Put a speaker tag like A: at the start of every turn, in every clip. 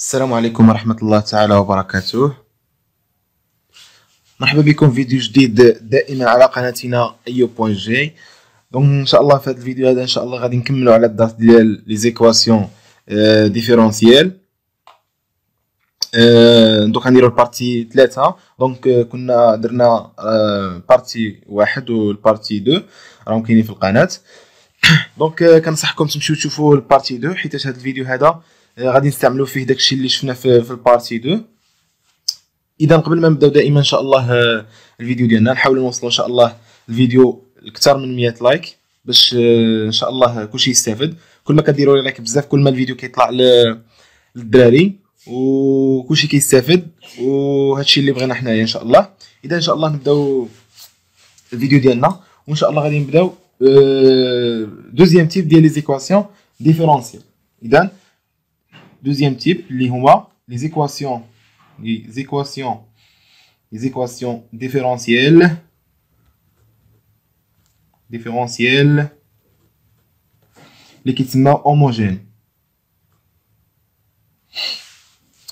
A: السلام عليكم ورحمة الله تعالى وبركاته. مرحبا بكم في فيديو جديد دائما على قناتنا ايو بوين جي. دونك ان شاء الله في هذا الفيديو هذا ان شاء الله غادي نكملوا على الدرس ديال لي زيكواسيون ديفيرونسيال. دونك غنديروا البارتي 3. دونك كنا درنا بارتي 1 والبارتي 2 راهم كاينين في القناة. دونك كنصحكم تمشيو تشوفوا البارتي 2 حيت هذا الفيديو هذا غادي نستعملوا فيه داكشي اللي شفنا في البارتي 2. اذا قبل ما نبداو دائما ان شاء الله الفيديو ديالنا نحاولوا نوصلوا ان شاء الله الفيديو لكثر من 100 لايك باش ان شاء الله كلشي يستافد. كل ما كديروا لي لايك بزاف كل ما الفيديو كيطلع للدراري وكلشي كيستافد، وهادشي اللي بغينا حنايا ان شاء الله. اذا ان شاء الله نبداو الفيديو ديالنا وان شاء الله غادي نبداو دوزيام تيب ديال لي زيكواسيون ديفيرونسيال. اذا دوزيام تيب اللي هما لي زيكواسيون différentielles اللي كيتسمى هوموجين.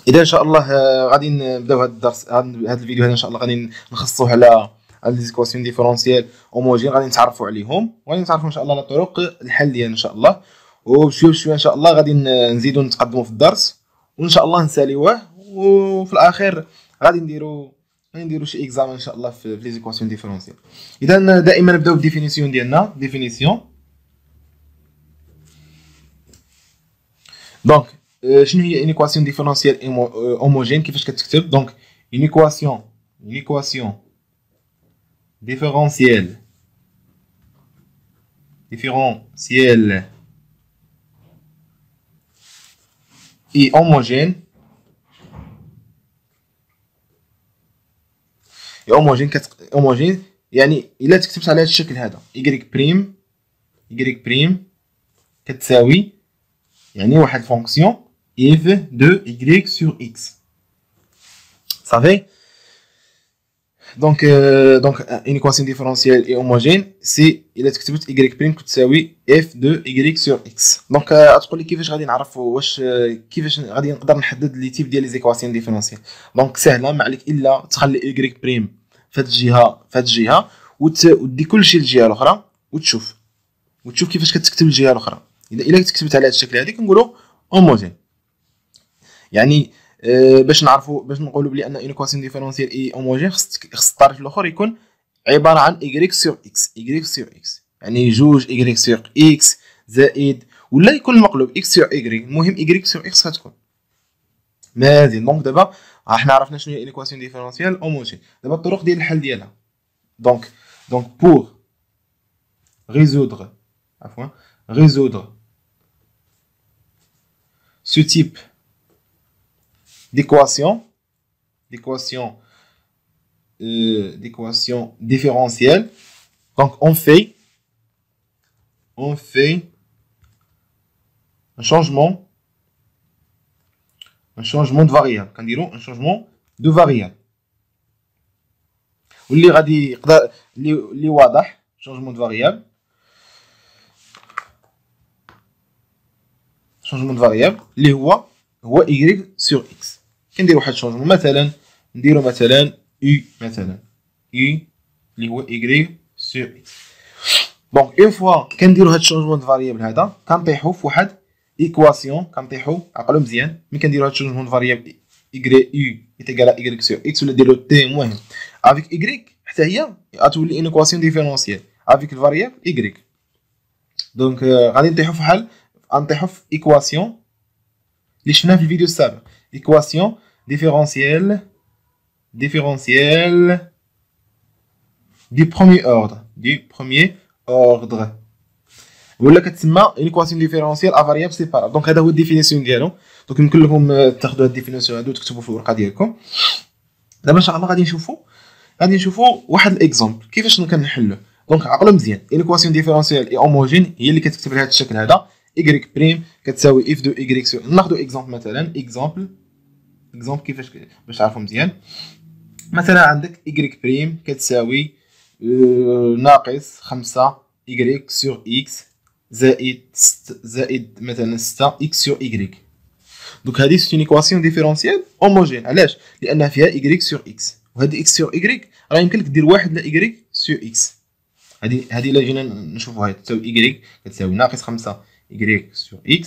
A: اذا ان شاء الله غادي نبداو هذا الدرس، هذا الفيديو هذا ان شاء الله غادي نخصوه على لي زيكواسيون ديفيرونسيال هوموجين. غادي نتعرفوا عليهم وغادي نتعرفوا ان شاء الله على طرق الحل ديالها ان شاء الله، وبشويه بشويه ان شاء الله غادي نزيدوا نتقدموا في الدرس وان شاء الله نساليوه، وفي الاخير غادي نديروا شي اكزامان ان شاء الله في لي زيكواسيون ديفيرونسيال. اذا دائما نبداو بالديفينيسيون ديالنا. ديفينيسيون دونك شنو هي ان ايكواسيون ديفيرونسيال هوموجين؟ كيفاش كتكتب؟ دونك ان ايكواسيون ديفيرونسيال اي هوموجين يعني الا تكتبت على هذا الشكل هذا y بريم كتساوي يعني واحد فونكسيون f de y sur x. صافي. دونك une équation différentielle et homogène سي الا تكتبت y بريم كتساوي f de y sur x. دونك تقول لي كيفاش غادي نعرفوا واش كيفاش غادي نقدر نحدد لي تيب ديال لي زيكواسيون ديفيرونسيال؟ دونك سهله، ما عليك الا تخلي y بريم في هاد الجهه ودي كلشي للجهه الاخرى وتشوف كيفاش كتكتب الجهه الاخرى. الا كتبت على هذا الشكل هذا كنقولوا هوموجين. يعني باش نقولوا بلي ان ايكواسيون ديفيرونسيال اي هوموجين خص الطرف الاخر يكون عباره عن y سور x يعني جوج y سور x زائد ولا يكون المقلوب x سور y. المهم y سور x غتكون مزيان. دونك دابا حنا عرفنا شنو هي ايكواسيون ديفيرونسيال هوموجين. دابا الطرق ديال الحل ديالها دونك pour résoudre ce type d'équation différentielle, donc on fait un changement de variable. كنديروا un changement de variable واللي غادي يقدر اللي واضح changement de variable اللي هو y sur x. كندير واحد شونجمون مثلا نديرو مثلا u اللي هو y sur x. دونك اون فوا كنديرو هاد الشونجمون د فاريابل هذا كنطيحو في واحد ايكواسيون، عقلو مزيان ملي كنديرو هاد الشونجمون د فاريابل y u يتيكال y sur x ولا ديرو t. المهم افيك y حتى هي غتولي ان ايكواسيون ديفيرونسيال افيك الفاريابل y. دونك غادي نطيحو في ايكواسيون اللي شفناها في الفيديو السابق، ايكواسيون ديفيرونسيال دي بروميير اوردر ولا كتسمى ايكواسيون ديفيرونسيال ا فاريابل سيبارابل. دونك هذا هو الديفينيسيون ديالو. دونك يمكن لكم تاخذوا هاد الديفينيسيون هادو وتكتبوا في الورقه ديالكم. دابا ان شاء الله غادي نشوفوا واحد الاكزامبل كيفاش كنحلوه. دونك عقلوا مزيان ايكواسيون ديفيرونسيال اي هوموجين هي اللي كتكتب لهذا الشكل هذا y بريم كتساوي f دو y سو. ناخذوا اكزامبل مثلا اكزامبل كيفاش باش تعرفوا مزيان. مثلا عندك y بريم كتساوي ناقص 5 y سور x زائد مثلا 6 x سور y. دونك هذه سي اون ايكواسيون ديفيرونسيال هوموجين. علاش؟ لانها فيها y سور x، وهذه x سور y راه يمكن لك دير واحد لا y سور x. هذه الا جينا نشوفوها تساوي y كتساوي ناقص 5 y سور x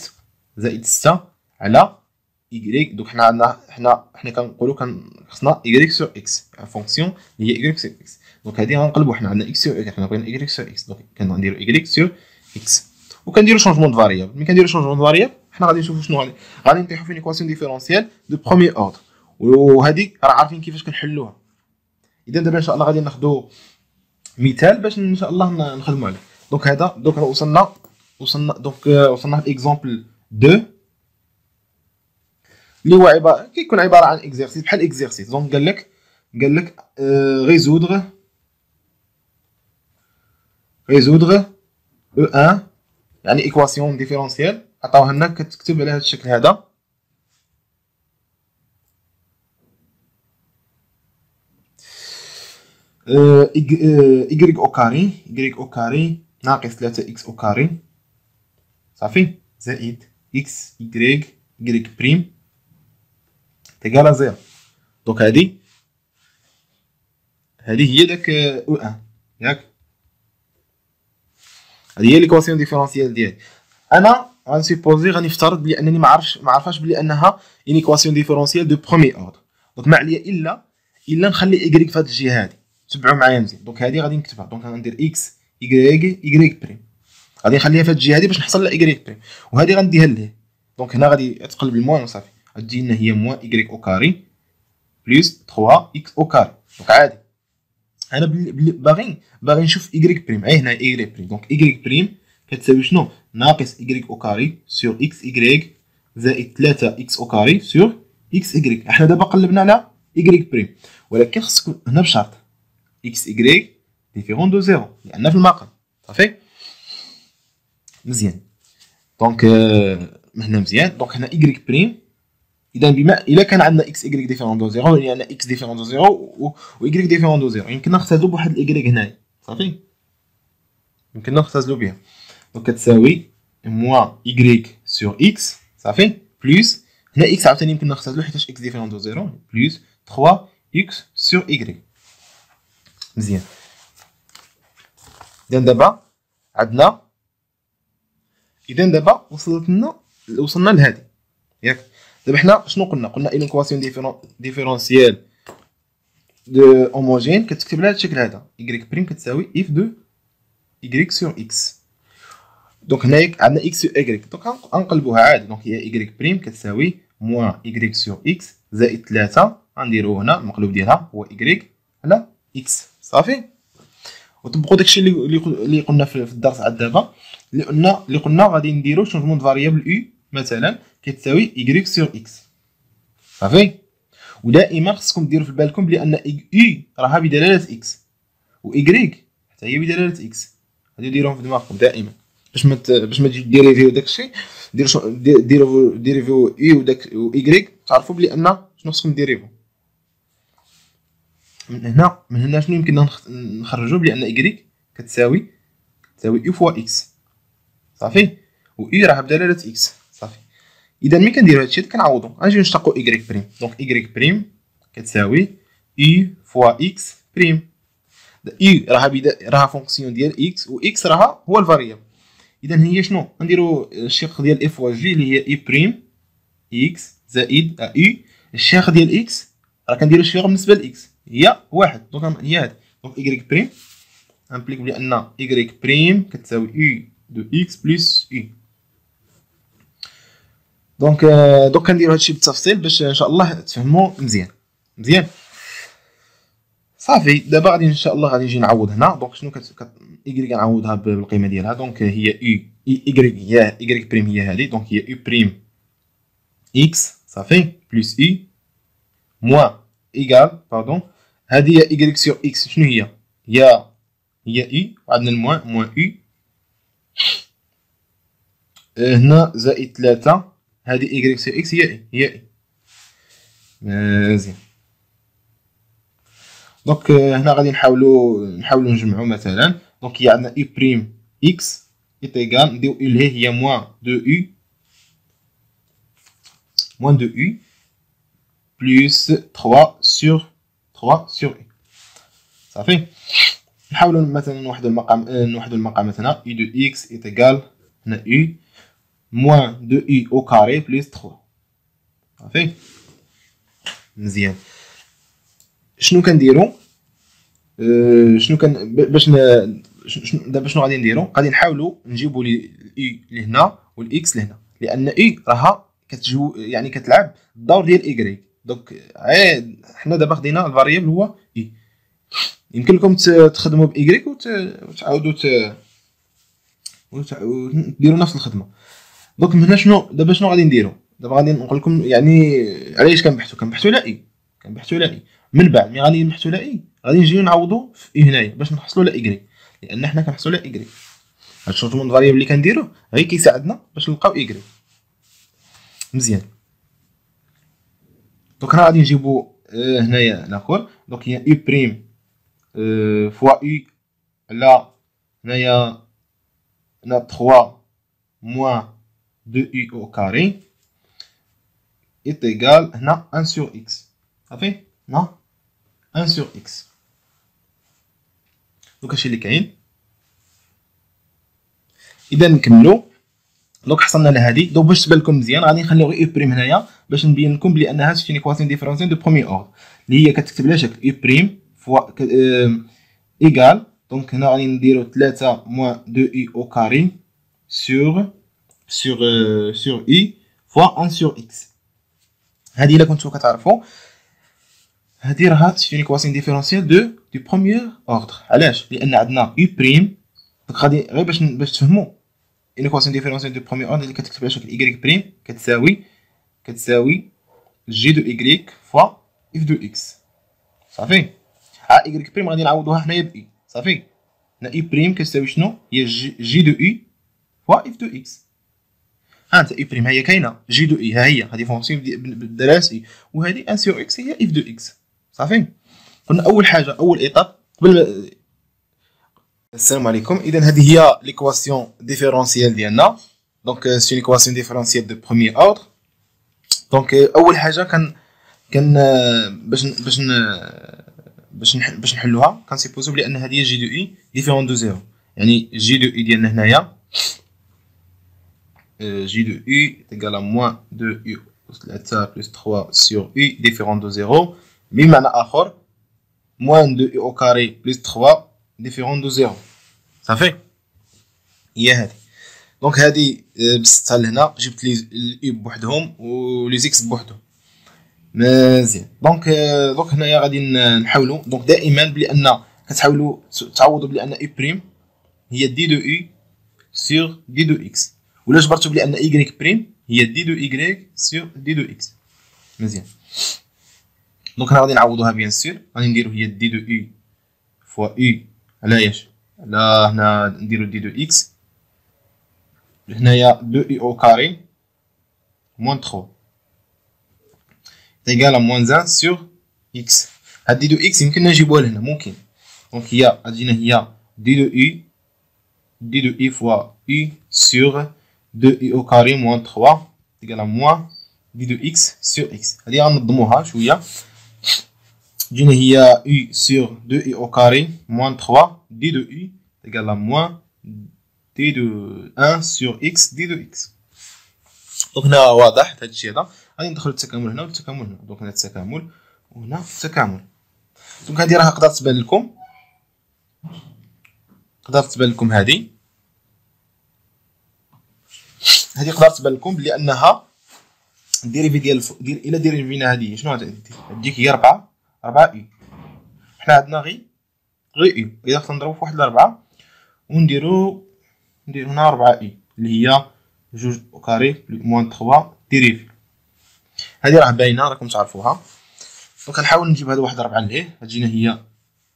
A: زائد 6 على y. دونك حنا كنقولوا خصنا y سور x فونكسيون اللي هي y سور x. دونك هذه غنقلبوا حنا عندنا x سور y، حنا بغينا y سور x، دونك كنديروا y سور x وكنديروا شونجمون دو فاريابل. ملي كنديروا شونجمون دو فاريابل حنا غادي نشوفوا شنو غادي نطيحوا في ايكواسيون ديفيرونسيال دو بروميي اوردر، وهذه راه عارفين كيفاش كنحلوها. اذا دابا ان شاء الله غادي ناخذوا مثال باش ان شاء الله نخدموا عليه. دونك هذا دونك وصلنا لاكزامبل 2 اللي هو كيكون عباره عن اكزرسيس بحال اكزرسيس. دونك قال لك ريزودغ E1 يعني ايكواسيون ديفيرونسيال عطاوها لنا كتكتب على هذا الشكل هذا. y او كاري ناقص 3x او كاري صافي زائد x y بريم تيكالا 0. دونك هذه هي داك O1 ياك، هذه هي ليكواسيون ديفيرونسيال ديالي. انا غنسيبوزي غنفترض بلي انني ما عرفاش بلي انها اون ايكواسيون ديفيرونسيال دو بروميي اوردر. دونك ما عليا الا نخلي y في هذه الجهه هذه. تبعوا معايا مزيان. دونك هذه غادي نكتبها، دونك غندير x y بريم، غادي نخليها في هذه الجهه هذه باش نحصل على y بريم، وهذه غنديها ليه. دونك هنا غادي تقلب الموان وصافي غتجي لنا هي موان y او كاري بلس 3x او كاري. دونك عادي انا باغي نشوف y بريم، هنا y بريم. دونك y بريم كتساوي شنو؟ ناقص y او كاري سور x y زائد 3x او كاري سور x y. احنا دابا قلبنا على y بريم، ولكن خصكم هنا بشرط x y ديفيرون دو زيرو لان في المقام صافي مزيان. دونك هنا مزيان. دونك هنا y بريم اذا الا كان عندنا x y ديفيرون دو زيرو يعني x ديفيرون دو زيرو و y ديفيرون دو زيرو يمكن نختزلوا بواحد y هنايا صافي، يمكن نختزلوا بها. دونك كتساوي موان y سور x صافي بلس هنا x عاوتاني يمكن نختزلوا حيت x ديفيرون دو زيرو بلس 3x سور y مزيان. اذا دابا وصلنا لهذه ياك. دابا حنا شنو قلنا اون ايكواسيون ديفيرونسيال دو هوموجين كتكتب لها هذا الشكل هذا y بريم كتساوي اف دو y سور x. دونك هنايا عندنا x سور y، دونك غنقلبوها عادي. دونك هي y بريم كتساوي موان y سور x زائد 3 غنديرو هنا المقلوب ديالها هو y على x صافي. وطبقوا داكشي اللي قلنا في الدرس عاد دابا اللي قلنا غادي نديرو شونجمون دو فاريابل u مثلا كتساوي y سور x صافي. ودائما خصكم ديروا في بالكم بلي ان u راها بدلاله x و y حتى هي بدلاله x. غادي ديروهم في دماغكم دائما باش ما تجي ديريفيو داكشي ديريفيو u وداك و y تعرفوا بلي ان شنو خصكم ديريفو. من هنا شنو يمكن نخرجوا بلي ان y كتساوي u فوا x صافي، و u راه بدلاله x صافي. اذا ملي كنديروا هادشي كنعوضوا غنجيو نشتقوا y بريم. دونك y بريم كتساوي u فوا x بريم. u راها فونكسيون ديال x و x راها هو الفاريابل. اذا هي شنو غنديروا الشق ديال f فوا g اللي هي e بريم x زائد u. الشق ديال x راه كنديروا الشق بالنسبه ل x هي واحد. دونك هي هذه. دونك y بريم امبليك بلي ان y بريم كتساوي u دو x بلس u. دونك كنديروا هادشي بالتفصيل باش ان شاء الله تفهموا مزيان صافي. دابا غادي ان شاء الله غادي نجي نعوض هنا. دونك شنو y كنعوضها بالقيمه ديالها. دونك هي y بريم هي هذه. دونك هي u بريم x صافي بلس u موان ايكال هذه هي y سور x. شنو هي u وعندنا الموان u هنا زائد 3 هذه y سور x هي مزيان. دونك هنا غادي نحاولوا نجمعوا مثلا. دونك هي عندنا u بريم x ايكال نديو u اللي هي موان 2u moins 2u plus 3 sur u. صافي. نحاولوا مثلا نوحدوا المقام مثلا u de x est égal هنا u moins 2u au carré plus 3. صافي مزيان. شنو كنديروا شنو كان دابا شنو غادي نديروا؟ غادي نحاولوا نجيبوا لي اي لهنا والاكس لهنا، لان اي راها يعني كتلعب الدور ديال ايكغيك. دونك حنا دابا خدينا الفاريبل هو اي. يمكن لكم تخدموا بايكغيك وتعاودوا ديروا نفس الخدمه. دونك من هنا دابا شنو غادي نديروا؟ دابا غادي نقول لكم يعني علاش كنبحثوا على اي. من بعد ملي غادي نبحثوا على اي غادي نجيو نعوضوا في اي هنايا باش نحصلوا على ايكغيك، لان حنا كنحصلوا على ايكغيك. هاد الشورتمون فاريبل اللي كنديروه غير كيساعدنا باش نلقاو ايكغيك. مزيان. دونك هنا غادي نجيبوا هنايا لاكور. دونك هي اي بريم فوا اي على هنايا 3 moins 2u au carré est égal هنا 1 sur x. صافي هنا 1 sur x. دونك هادشي اللي كاين. اذا نكملوا. دونك حصلنا لهادي. دونك باش تبان لكم مزيان غادي نخليو غير اي بريم هنايا باش نبين لكم بلي انها سي ايكواسيون ديفيرونسيال دو بروميير اوردر اللي هي كتكتب لها شكل اي بريم فوا ايغال. دونك هنا غادي نديرو 3 moins 2i au carré sur i fois 1 sur x. هذه الا كنتو كتعرفوا هذه راها سي ايكواسيون ديفيرونسيال دو بروميير اوردر. علاش؟ لان عندنا اي بريم. دونك غادي غير باش تفهموا ايكواسيون ديفيرونسيال دو بروميير اوردر اللي كتكتب على شكل y بريم كتساوي جي دو y فوا اف دو x. صافي. y بريم غادي نعوضوها حنايا ب i. صافي. هنا اي بريم كتساوي شنو؟ هي جي دو اي فوا اف دو x. ها انت اي بريم هي كاينه جي دو اي ها هي هذه فونكسيون بالدراسه اي، وهذه ان سور اكس هي اف دو اكس. صافي. قلنا اول حاجه اول ايطاب قبل السلام عليكم. اذا هذه هي ليكواسيون ديفيرونسيال ديالنا. دونك سي ليكواسيون ديفيرونسيال دو بروميير اوردر. دونك اول حاجه كان باش نحلوها كنسيبوزو بلي ان هذه جي دو اي ديفيرون دو زيرو، يعني جي دو اي ديالنا هنايا J de U est égal à moins 2U plus 3 sur U différent de 0. بمعنى آخر moins 2U au carré plus 3 différent de 0. صافي. هي هذه. دونك هذه بسطتها لهنا جبت لي الإي بوحدهم و لي زيكس بوحدهم. مزيان. دونك هنايا غادي نحاولوا. دونك دائما بلي ان كتحاولوا تعوضوا بلي ان إي بريم هي دي دو إي سور دي دو إكس، ولا جبرتو بلي ان y بريم هي دي دو y سور دي دو x. مزيان. دونك هنا غادي نعوضوها بيان سور. غادي نديرو هي دي دو y فوا u على اش؟ على هنا نديرو دي دو x هنايا 2i au carré moins 3 égal à moins 1 sur x. هاد دي دو x يمكن نجيبوها لهنا ممكن. دونك هي غادينا هي دي دو i fois u sur 2i au carré moins 3 égal à moins d de x sur x. هذه غنظموها شويه. تجينا هي u sur 2i au carré moins 3 d de u égal à moins d de 1 sur x d de x. دونك هنا واضح هذا الشيء هذا. غادي ندخلوا التكامل هنا والتكامل هنا. دونك هنا التكامل وهنا التكامل. دونك هذه راه تقدر تبان لكم هذه تقدر تبان لكم بلي انها الديريفي ديال الى ديريفينا هذه شنو غاديك هي 4 اي. حنا عندنا غير اي. اذا كنضربوا في 1 ل 4 ونديروا هنا 4 اي اللي هي 2 او كاري موان 3 ديريفي. هذه راه باينه راكم تعرفوها. دونك غنحاول نجيب هذا 1 4 لهيه. تجينا هي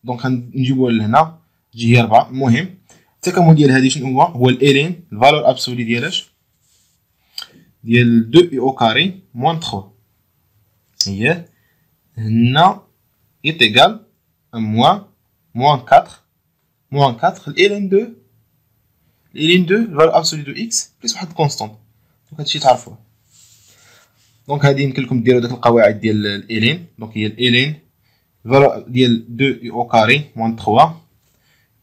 A: دونك غنجيبوها لهنا تجي هي 4. المهم التكامل ديال هذه شنو هو الالين الفالور ابسولي ديالاش ديال 2 au carré moins 3 هي هنا est égal à moins 4 الالين 2 الفالور ابسولي دو x بلس واحد كونستانت. دونك هادشي تعرفوه. دونك هذه يمكن لكم ديروا داك القواعد ديال الالين. دونك هي الالين الفالور ديال 2 او كاري موان 3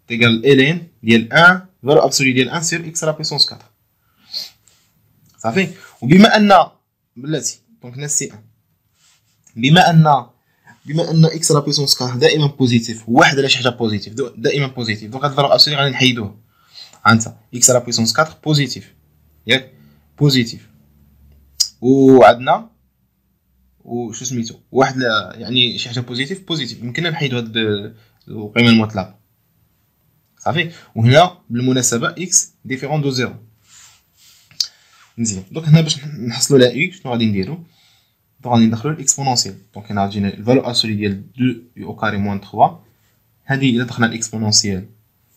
A: تيغال الين ديال 1 فالور ابسولي ديال 1 سير اكس لا بيسونس 4. صافي. وبما ان بلاتي دونك هنا سي 1 بما ان اكس لا بيسونس 4 دائما بوزيتيف، واحد على شي حاجه بوزيتيف دائما بوزيتيف، دونك هاد الفالور ابسولي غادي نحيدوه. عندنا اكس لا بيسونس 4 بوزيتيف ياك بوزيتيف، وعندنا وشو سميتو واحد يعني شي حاجه بوزيتيف يمكننا نحيدو هاد القيمه المطلقه. صافي. وهنا بالمناسبه اكس ديفيرون دو زيرو. مزيان. دونك هنا باش نحصلوا على اي شنو غادي نديرو؟ دونك غادي ندخلوا الاكسبونونسيال. دونك هنا غتجينا الفالور ابسولي ديال 2 او كاري موان 3. هذه الا دخلنا الاكسبونونسيال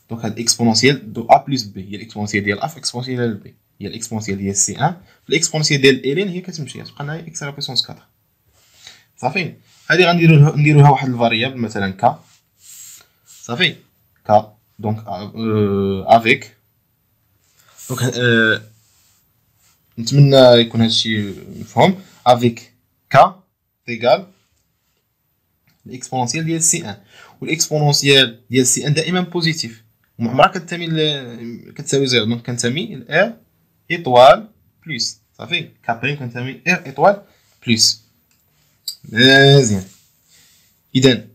A: دونك هاد الاكسبونونسيال دو ا بلس بي هي الاكسبونونسيال ديال ا في الاكسبونونسيال ديال بي هي الاكسبونونسيال ديال سي 1 في الاكسبونونسيال ديال الين هي كتمشي تبقى لنا اكس على بيسونس 4. صافي. هذه غنديروها واحد الفاريابل مثلا ك. صافي. ك دونك افيك دونك نتمنى يكون هادشي مفهوم. افيك ك تيغال الاكسبونونسيال ديال سي 1 والاكسبونونسيال ديال سي 1 دائما بوزيتيف وعمرها كتساوي زيرو. دونك كنسمي ار ايطوال بلس. صافي. كابريم كنسمي ار ايطوال بلس. مزيان. اذا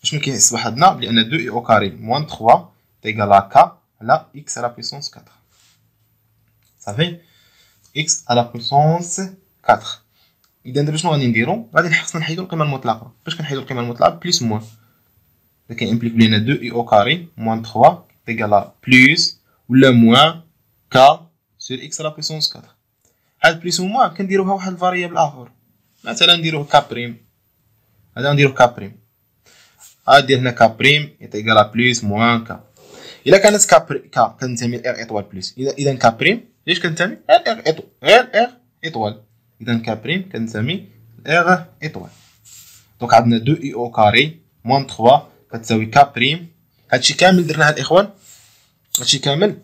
A: اش ملي كيصبح عندنا بان 2 او كاري موان 3 تيغال ك على اكس على بيسونس 4. صافي. اكس على بيسونس 4. اذا دابا شنو غادي نديرو؟ غادي خصنا نحيدو القيمه المطلقه. باش كنحيدو القيمه المطلقه بلس موان دا كيمبليك لينا 2 او كاري موان 3 تيغال بلس ولا موان ك سور اكس على بيسونس 4. هاد بلس و موان كنديروها واحد الفاريابل اخر، مثلا نديروه كابريم. هذا نديروه كابريم. غادير هنا كابريم يتيغال بلس موان ك. الا كانت ك كنتمي ار ايطوال بلس. اذا كابريم ليش كنتمي ار ايطوال غير ار ايطوال. اذا كابريم كنسمي ار ايطوال. دونك عندنا 2 اي او كاري موان 3 كتساوي كابريم. هادشي كامل درناه الاخوان. هادشي كامل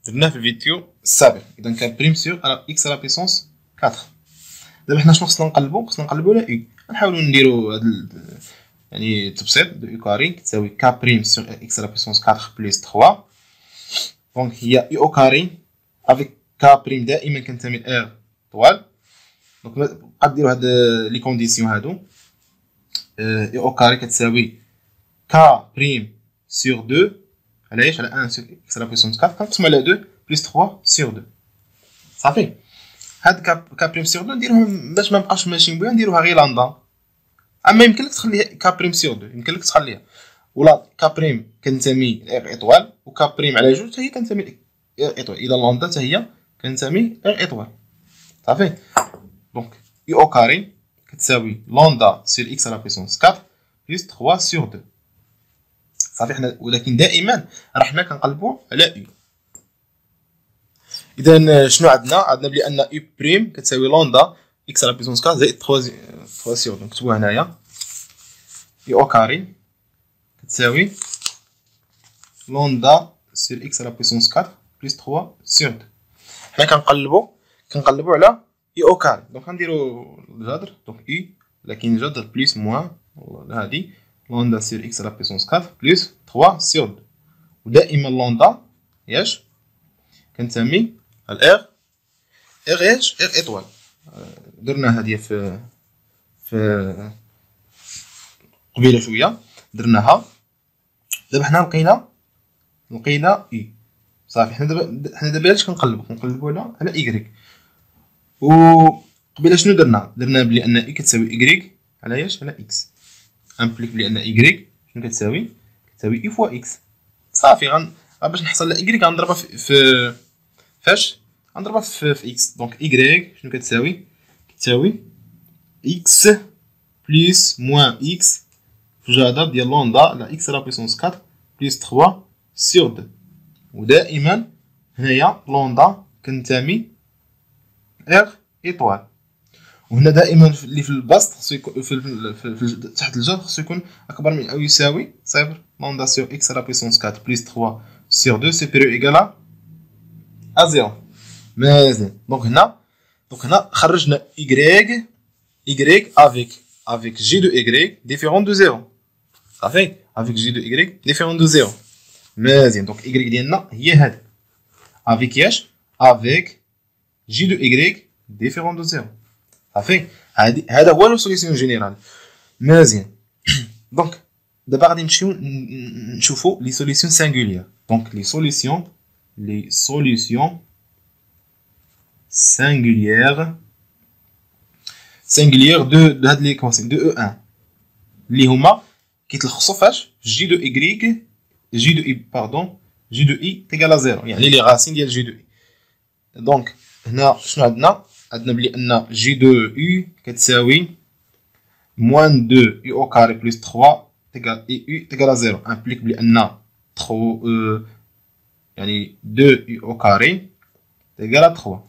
A: درناه في الفيديو السابق. اذا كابريم سور اكس على بيسونس 4. دابا حنا شنو خصنا نقلبو؟ خصنا نقلبو على اي. نحاولو نديرو هاد يعني تبسيط. 2 اي كاري كتساوي كابريم سور اكس على بيسونس 4 بلس 3. دونك هي اي او كاري افيك كابريم دائما كنتمي ار طوال. دونك بقا ديرو هاد لي كونديسيون هادو. اي او كاري كتساوي ك بريم سور 2 على ايش؟ على 1 سور اكس على بيسونس 4 كنقسمو على 2 بلس 3 سور 2. صافي. هاد ك بريم سور 2 نديروهم باش ما نبقاش ماشيين بها نديروها غير لاندا. اما يمكن لك تخليها ك بريم سور 2 يمكن لك تخليها، ولا ك بريم كنسمي ار ايطوال وك بريم على جوج حتى هي كنسمي ار ايطوال. اذا لاندا حتى هي كنسمي ار ايطوال. صافي. دونك اي او كاري كتساوي لاندا سير اكس على بيسونس 4 بلس 3 سور 2. صافي. حنا ولكن دائما راه حنا كنقلبوا على اي. اذا شنو عندنا بلي اي بريم كتساوي لاندا اكس على بيسونس 4 زائد 3 سور 2. نكتبوها هنايا. اي او كاري كتساوي لاندا سير اكس على بيسونس 4 بلس 3 سور 2. حنا كنقلبوا على اي او كاري. دونك غنديرو الجذر. دونك اي لكن جذر بلس موان هادي لاندا سير اكس على بيسونس 4 بلس 3 سور 2. ودائما لاندا ياش كنسمي الار ايش ار ايطوال. درنا هادي في قبيله شويه درناها. دابا حنا لقينا اي. صافي. حنا دابا علاش كنقلبوا على ايكغيك. وقبيله شنو درنا بلي ان اي كتساوي ايكغيك على ايش؟ على اكس. امبليك بلي ان ايكغيك شنو كتساوي اي فوا اكس. صافي. باش نحصل على ايكغيك غنضربها في فاش غنضربها في اكس. دونك ايكغيك شنو كتساوي اكس بلس موان اكس في جذر ديال لوندا على اكس على بيسونس 4 بلس 3 سور 2. ودائما هنايا لوندا كنتمي ار ايطوال. وهنا دائما اللي في البسط خصو يكون في تحت الجذر خصو يكون اكبر من او يساوي صفر. لوندا سور اكس على بيسونس 4 بلس 3 سور 2 سوبيريور ايكال ا 0. مازال. دونك هنا خرجنا y avec g de y différent de 0. صافي avec g de y différent de 0. مازال. دونك y ديالنا هي هذه avec ياش avec g de y différent de 0. صافي هذا هو لو سوليسيون جينيرال. مازال. دونك دابا غادي نمشيو نشوفوا لي سوليسيون سينغوليير. دونك لي سوليسيون singulière de هاد ليكواسيون de E1 اللي هما كيتلخصوا فاش g de i تيغال 0 يعني لي غاسين ديال g de i. دونك هنا شنو عندنا بلي ان g de u كتساوي moins 2 u au carré plus 3 تيغال u تيغال 0 implique بلي ان يعني 2 u au carré تيغال 3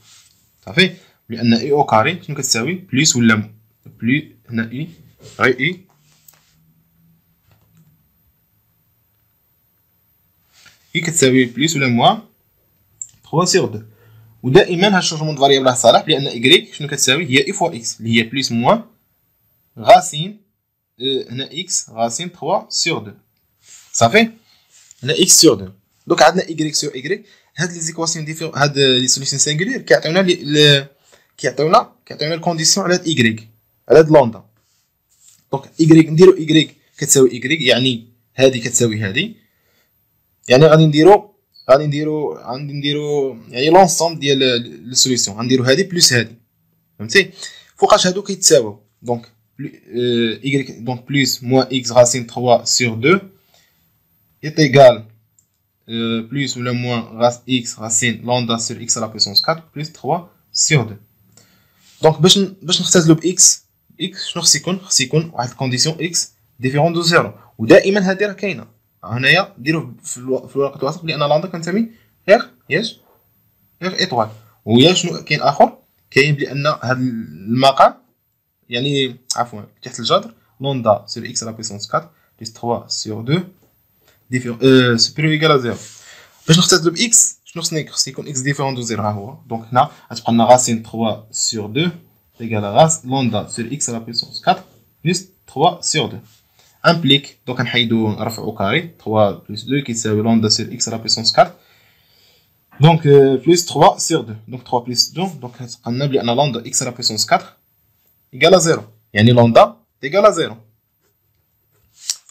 A: صافي لان اي او كاري شنو كتساوي بليس ولا بلي هنا اي غير اي كتساوي بليس ولا موان 3 سيغ 2. ودائما هاد الشونجمون د فاريابل صالح لان ايكغيك شنو كتساوي هي اي فوا اكس اللي هي بليس موان غاسين هنا اكس غاسين 3 سيغ 2 صافي هنا اكس سيغ 2. دونك عندنا ايكغيك سيغ ايكغيك. هاد لي زيكواسيون ديفيرون هاد لي سوليسيون سينغولير كيعطيونا الكونديسيون على هاد ايكغيك على هاد لوندا. دونك ايكغيك نديرو ايكغيك كتساوي ايكغيك يعني هادي كتساوي هادي يعني غادي نديرو يعني لونسومبل ديال السوليسيون غنديرو هادي بلس هادي فهمتي فوقاش هادو كيتساواو. دونك ايكغيك دونك بلس موان اكس غاسين 3 سور 2 ايتيغال plus ou moins x racine lambda sur x à la puissance 4 plus 3 sur 2. Donc باش نختزلو ب x شنو خص يكون واحد الكونديسيون x ديفيرون دو 0 ودائما هذه راه كاينه هنايا ديروه في الورقه الوسط لان لامدا كنتمي غير ايطوال. ويا شنو كاين اخر كاين بان هذا المقام يعني عفوا تحت الجذر لامدا sur x à la puissance 4 plus 3 sur 2 supérieur égal à 0. باش نختزلو ب x شنو خص يكون x ديفيرون دو 0 ها هو. دونك هنا غتبقى لنا غاسين 3 sur 2 égal à غاس لامدا sur x à la puissance 4 plus 3 sur 2 implique دونك نحيدو نرفعو كاري 3 plus 2 كيساوي لامدا sur x à la puissance 4 donc plus 3 sur 2 donc 3 plus 2 donc غتبقى لنا بلي ان لامدا x à la puissance 4 égal à 0 يعني لامدا égal à 0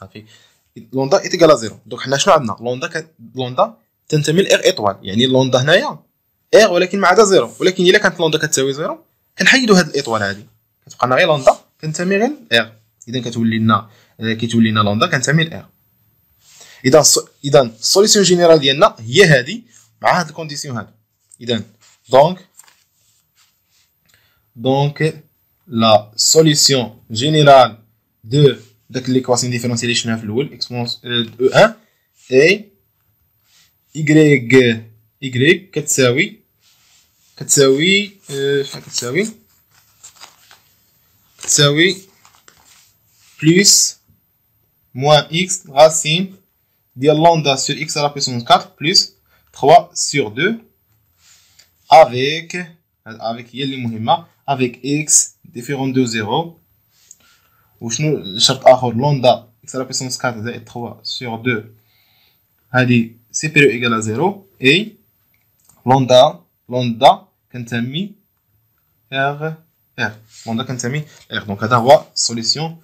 A: صافي لوندا est égal à 0. دونك حنا شنو عندنا لوندا تنتمي لإغ ايطوال يعني لوندا هنايا إغ ولكن ما عدا 0 ولكن الا كانت لوندا كتساوي 0 كنحيدو هاد الايطوال هادي كتبقى لنا غير لوندا كنتمي غير لإغ اذا كتولي لنا لوندا كنتمي لإغ. اذا السوليسيون جينيرال ديالنا هي هادي مع هاد الكونديسيون هادو. اذا دونك لا سوليسيون جينيرال دو داك ليكواسيون ديفيرونسيال اللي شفناها في الاول اكسبونس او 1 اي y كتساوي بلس موان x racine ديال لامدا sur x à la puissance 4 plus 3 sur 2 avec هي اللي مهمه avec x différent de 0 وشنو الشرط اخر لامدا x à la puissance 4 زائد 3 sur 2 هادي supérieur égal à 0 et لامدا كنتمي r لامدا كنتمي r. دونك هذا هو السوليسيون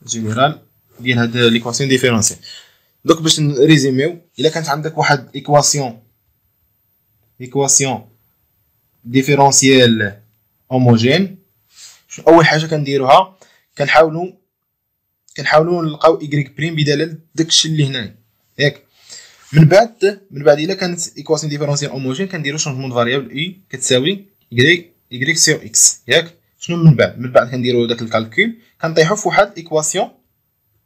A: جينيرال ديال هاد ليكواسيون ديفيرونسيال. دونك باش نريزيميو الا كانت عندك واحد ايكواسيون ديفيرونسيال هوموجين اول حاجه كنديروها كنحاولوا نلقاو y بريم بدلاله داكشي اللي هنا ياك. من بعد الا كانت ايكواسيون ديفيرونسيال هوموجين كنديروا شونجمون فاريابل اي كتساوي y سور x ياك. شنو من بعد كنديروا داك الكالكول كنطيحوا في واحد ايكواسيون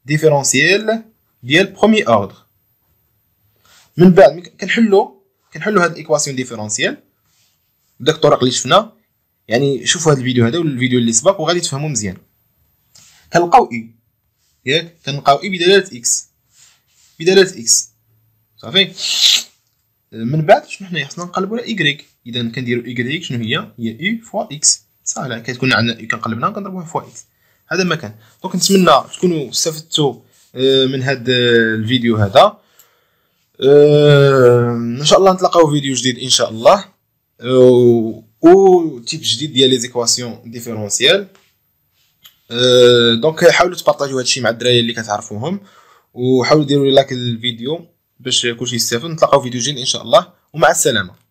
A: ديفيرونسيال ديال بروميي اوردر. من بعد كنحلوا هاد الايكواسيون ديفيرونسيال بداك الطرق اللي شفنا يعني شوفوا هاد الفيديو هذا والفيديو اللي سبق وغادي تفهموا مزيان. كنلقاو اي ياك كنلقاو اي بدلاله اكس صافي. من بعد شنو حنايا خصنا نقلبوا على y اذا كنديروا ايكغيك شنو هي او فوا اكس صافي. كتكون عندنا او كنقلبناها وكنضربوها فوا اكس. هذا ما كان. دونك نتمنى تكونوا استفدتوا من هذا الفيديو هذا. ان شاء الله نتلاقاو فيديو جديد ان شاء الله، و تيب جديد ديال لي زيكواسيون ديفيرونسيال. دونك حاولوا تبارطاجيو هادشي مع الدراري اللي كتعرفوهم، وحاولوا ديروا لايك الفيديو باش كلشي يستافد. نتلاقاو فيديو جديد ان شاء الله، ومع السلامه.